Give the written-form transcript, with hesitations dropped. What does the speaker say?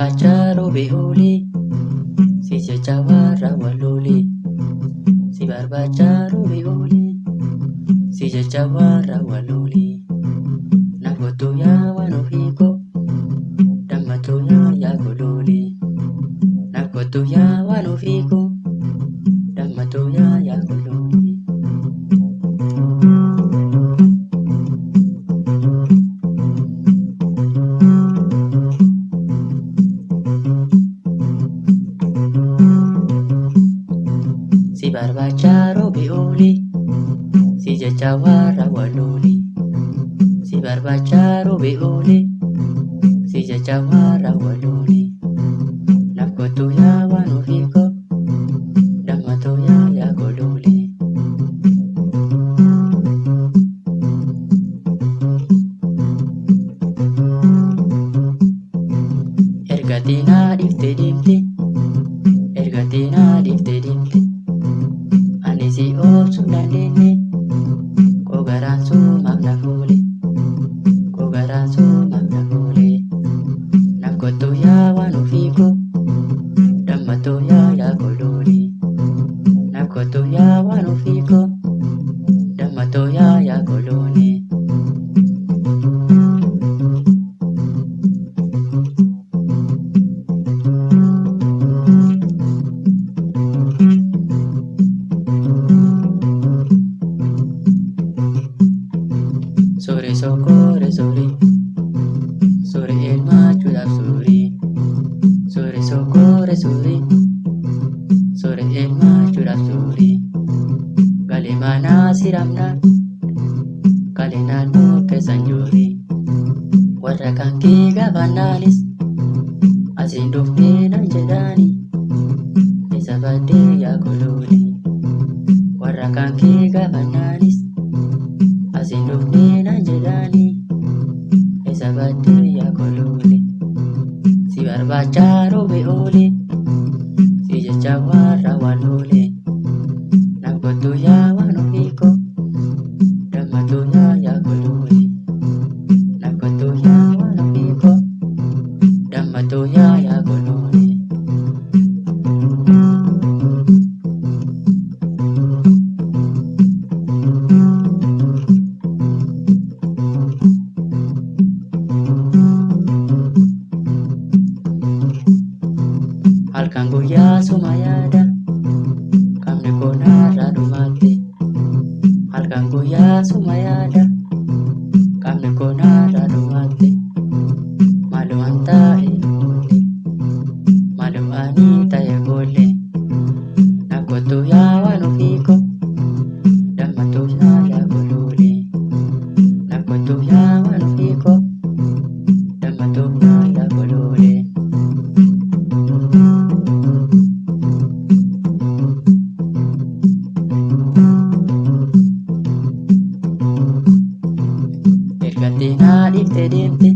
barbaacha roobee oolee si jecha warra waloolee. Si barbaacha roobee oolee si jecha warra waloolee. Namoota yaa waan ofii koo dammatoo yaa goloolee. Namoota yaa waan ofii koo dammatoo yaa goloolee. Si barbaacha roobee oolee si jecha warra waloolee. Si barbaacha roobee oolee si jecha warra waloolee. Namoota yaa waan ofii koo dammatoo yaa goloolee. Ergatii naa dhiiftee deemte ergatii naa dhiiftee deemte. Ani si oolchuu dandeenye koo garaan sumaaf na fuule koo garaan sumaaf na fuule. Namoota yaa waan ofii koo dammatoo yaa goloolee. Namoota yaa waan ofii koo dammatoo yaa goloolee. Sore sokore sore sore elmaachuudhaaf sore sore sokore sore sore elmaachuudhaaf sore. Galee manaa siramnaan galee naannoo keessan joore. Warra kan kee gaafannaanis asiin dhuftee nan jedhaani isa baddee yaa goloolee. Warra kan kee gaafannaanis asiin dhuftee nan jedhaani isa baddee yaa goloolee. Si barbaacha roobee oolee si jecha warra waloolee. Namoota yaa waan ofii koo dammatoo yaa goloolee. Namoota yaa waan ofii koo dammatoo yaa goloolee. Halkan guyyaa suma yaada qabni koo narraa dhumaatte. Halkan guyyaa suma yaada qabni koo narraa dhumaatte. Maaloo an taa'e boollee maaloo ani ta'e boollee. Namoota yaa waan ofii koo dammatoo yaa goloolee. Namoota yaa waan ofii koo dammatoo yaa goloolee. Ergatii naa dhiiftee deemte